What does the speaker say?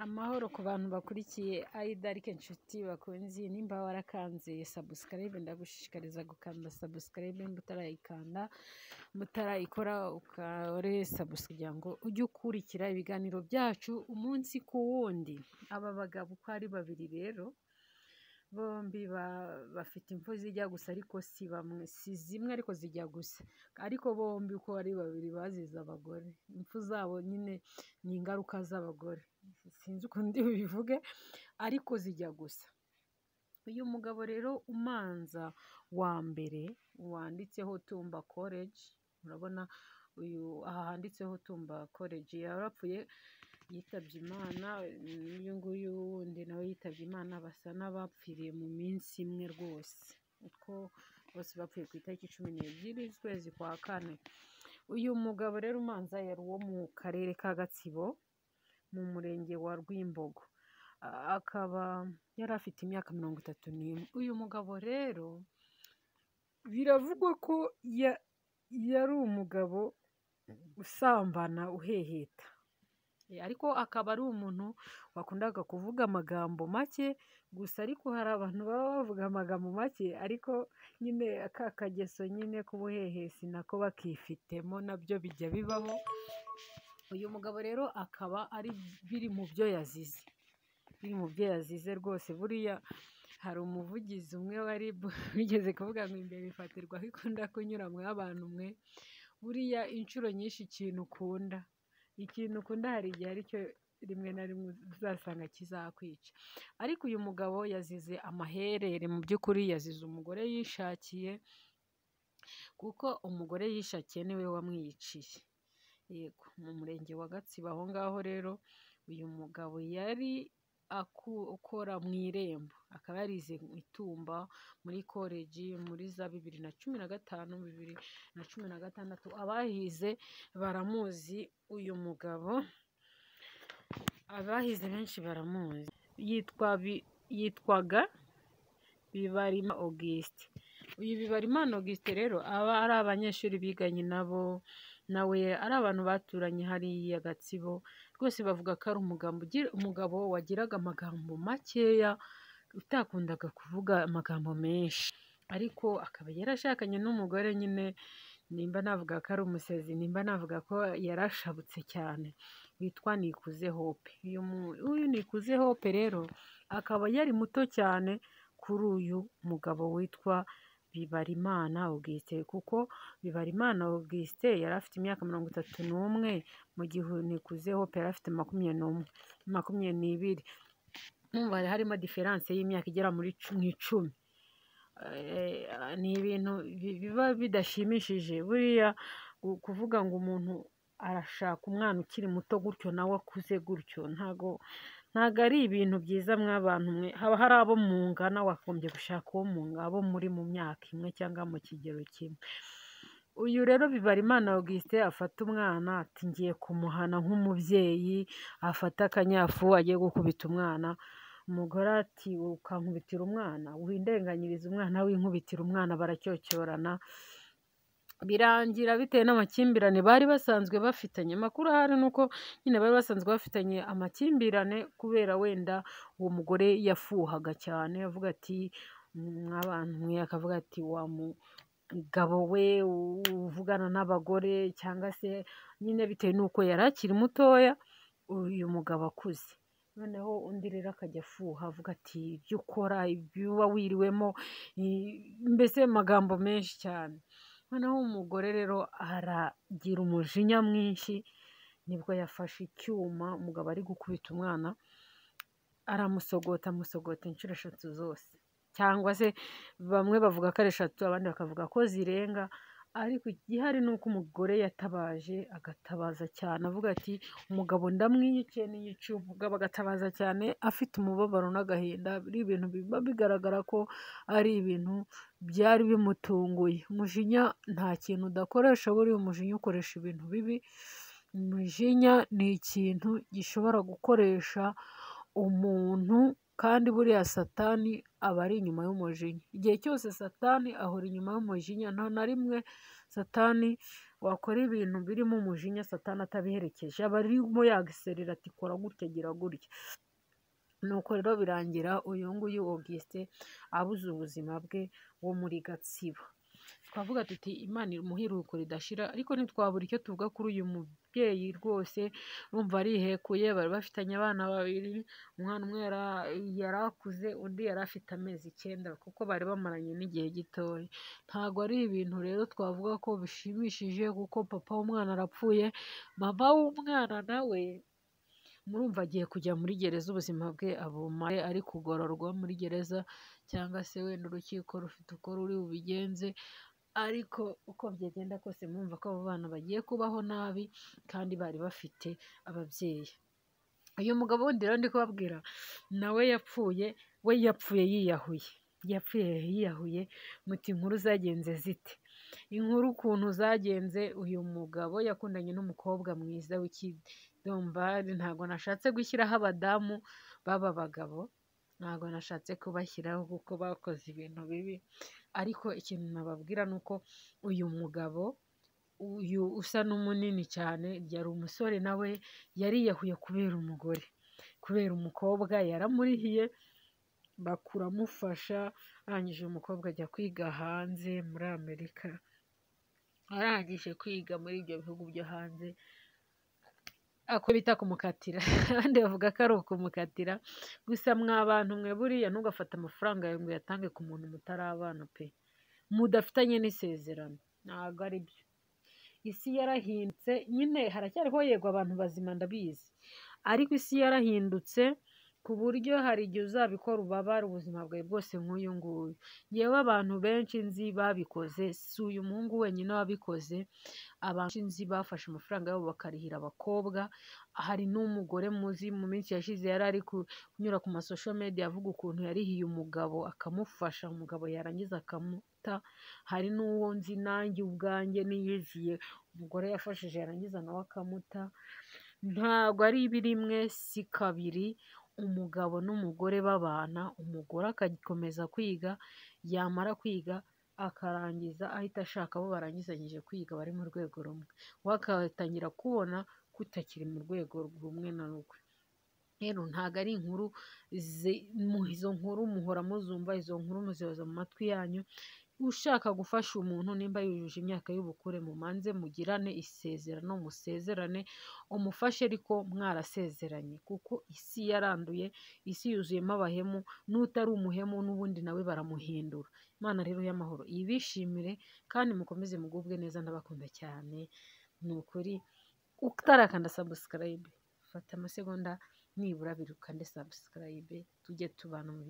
Amahoro ku bantu bakurikiye Aidarike nshuti bakunzi, nimba warakanze subscribe ndagushishikariza gukanda subscribe, mutarayikanda mutarayikora ukore subscribe kugira ngo ujye ukurikira ibiganiro byacu umunsi ku wundi. Aba bagabo uko ari babiri rero bombi bafite imfu zijya gusa, ariko si bamwe, si zimwe ariko zijya gusa, ariko bombi uko ari babiri bazize abagore. Impfu zabo nyine ni ingaruka z'abagore, sinzi ukundi bivuge ariko zijya gusa. Uyu mugabo rero umanza wa mbere wanditseho Tumba College, murabona uyu aha handitseho Tumba College yarapfuye, yitabye Imana. Uyu nguyu wundi nawe yitabye Imana, basa n'abapfiriye mu minsi imwe rwose, uko bose bapfuye ku itariki 12 z'ukwezi kwa kane. Uyu mugabo rero umanza yari uwo mu karere ka Gatsibo mu murenge wa Rwimbogo, akaba yari afite imyaka 31. Uyu mugabo rero biravugwa ko yari umugabo usambana uheheta, ariko akaba ari umuntu wakundaga kuvuga amagambo make gusa, ariko hari abantu baba bavuga amagambo make ariko nyine aka kageso nyine k'ubuhehesi nako bakifitemo, nabyo bijya bibaho. Uyu mugabo rero akaba ari biri mu byo yazize rwose. Buriya hari umuvugizi umwe wari bigeze kuvuga ngo imbere bifatirwa aho ikunda kunyura mwe abantu mwe. Buriya inshuro nyinshi ikintu ukunda hari igihe aricyo rimwe na rimwe uzasanga kizakwica. Ariko uyu mugabo yazize amaherere, mu by'ukuri yazize umugore yishakiye, kuko umugore yishakiye niwe wamwiciye. Yego, mu murenge wa Gatsibo aho ngaho rero uyu mugabo yari ukora mu irembo, akaba yarize Itumba muri college muri za 2015 2016. Abahize baramuzi uyu mugabo, abahize benshi baramuzi. Yitwaga Bibarima Auguste. Uyu Bibarimana Auguste rero aba ari abanyeshuri biganye nabo, nawe ari abantu baturanye hariya Gatsibo. Rwose bavuga ko ari umugabo wagiraga amagambo makeya, utakundaga kuvuga amagambo menshi, ariko akaba yarashakanye n'umugore nyine, nimba navuga ko ari umusezi, nimba navuga ko yarashabutse cyane, witwa Nikuze Hope. Uyu Nikuze Hope rero akaba yari muto cyane kuri uyu mugabo witwa Bibarimana Auguste, kuko Bibarimana Auguste yari afite imyaka 31 mu gihe Nikuze Hope yari afite 22. Numva harimo diferanse y'imyaka igera muri 10. Ni ibintu biba bidashimishije buriya kuvuga ngo umuntu arashaka umwana ukiri muto gutyo nawe akuze gutyo, ntago ari ibintu byiza mw'abantu mwe. Haba hari abo mungana, wakombye gushaka uwo abo muri mu myaka imwe cyangwa mu kigero kimwe. Uyu rero Bibarimana Auguste afata umwana ati ngiye kumuhana nk'umubyeyi, afata akanyafu agiye gukubita umwana. Umugore ati ukankubitira umwana, windenganyiriza umwana, winkubitira umwana. Baracyocyorana, birangira bitewe n'amakimbirane bari basanzwe bafitanye. Amakuru ahari nuko nyine bari basanzwe bafitanye amakimbirane, kubera wenda uwo mugore yafuhaga cyane, avuga ati mw'abantu mwe, akavuga ati wa mugabo we uvugana n'abagore, cyangwa se nyine bitewe n'uko yari akiri mutoya, uyu mugabo akuze. Noneho undi rero akajya afuha avuga ati ibyo ukora, ibyo uba wiriwemo, mbese amagambo menshi cyane. Noneho umugore rero aragira umujinya mwinshi, nibwo yafashe icyuma, umugabo ari gukubita umwana, amusogota inshuro 3 zose, cyangwa se bamwe bavuga ko ari 3, abandi bakavuga ko zirenga. Ariko igihari ni uko umugore yatabaje, agatabaza cyane, avuga ati umugabo ndamwiyikiye n'iyica. Umugabo agatabaza cyane afite umubabaro n'agahinda, ari ibintu biba bigaragara ko ari ibintu byari bimutunguye. Umujinya nta kintu udakoresha, buriya umujinya ukoresha ibintu bibi. Umujinya ni ikintu gishobora gukoresha umuntu, kandi buriya Satani aba ari inyuma y'umujinya. Igihe cyose Satani ahora inyuma y'umujinya, nta na rimwe Satani wakora ibintu birimo umujinya satani atabiherekeje aba arimo yagiserera ati kora gutya gira gutya. Nuko rero birangira uyu nguyu Augustin abuze ubuzima bwe wo muri Gatsibo. Twavuga tuti Imana imuhe iruhuko ridashira, ariko ntitwabura icyo tuvuga kuri uyu mubyeyi rwose. Urumva arihekuye, bari bafitanye abana babiri, umwana umwe yari akuze, undi yari afite amezi 9 kuko bari bamaranye n'igihe gitoya. Ntabwo ari ibintu rero twavuga ko bishimishije kuko papa w'umwana arapfuye, mama w'umwana nawe murumva agiye kujya muri gereza, ubuzima bwe abumaye ari kugororwa muri gereza, cyangwa se wenda urukiko rufite uko ruri bubigenze. Ariko uko byagenda kose murumva ko abo bana bagiye kubaho nabi kandi bari bafite ababyeyi. Uyu mugabo wundi rero ndi kubabwira nawe yapfuye yiyahuye. Muti inkuru zagenze zite? Inkuru ukuntu zagenze, uyu mugabo yakundanye n'umukobwa mwiza w'ikidombari. Ntabwo nashatse gushyiraho abadamu baba bagabo, ntabwo nashatse kubashyiraho kuko bakoze ibintu bibi, ariko ikintu nababwira ni uko uyu mugabo uyu usa n'umunini cyane yari umusore, nawe yariyahuye kubera umugore, kubera umukobwa yaramurihiye bakuramufasha. Arangije umukobwa ajya kwiga hanze muri Amerika. Arangije kwiga muri ibyo bihugu byo hanze, ako bita kumukatira abandi bavuga ko ari ukumukatira. Gusa mwabantu mwe buriya ntugafate amafaranga yawe ngo uyatange ku muntu mutarabana pe, mudafitanye n'isezerano, ntabwo ari byo. Isi yarahindutse nyine, haracyariho yego abantu bazima ndabizi, ariko isi yarahindutse ku buryo hari igihe uzabikora ubabara ubuzima bwawe bwose nk'uyu nguyu. Yewe abantu benshi nzi babikoze, si uyu muhungu wenyine wabikoze, abantu nzi bafashe amafaranga yabo bakarihira abakobwa. Hari n'umugore muzi mu minsi yashize yari ari kunyura ku masosho media avuga ukuntu yarihiye umugabo akamufasha, umugabo yarangiza akamuta. Hari n'uwo nzi nanjye ubwanjye niyiziye, umugore yafashije yarangiza nawe akamuta. Ntabwo ari rimwe si kabiri umugabo n'umugore babana, umugore akagikomeza kwiga, yamara kwiga akarangiza ahita ashaka abo barangizanyije kwiga bari mu rwego rumwe, we akatangira kubona kutakiri mu rwego rumwe na rwe. Rero ntabwo ari inkuru, izo nkuru muhora muzumva, izo nkuru muzihoza mu matwi yanyu. Ushaka gufasha umuntu nimba yujuje imyaka y'ubukure, mumanze mugirane isezerano, musezerane, umufashe ariko mwarasezeranye, kuko isi yaranduye, isi yuzuyemo abahemu, n'utari umuhemu n'ubundi nawe baramuhindura. Imana rero y'amahoro ibishimire kandi mukomeze mugubwe neza, ndabakunda cyane. Ni ukuri utarakanda subscribe, fata amasegonda nibura 2 ukande subscribe, tujye tubana mu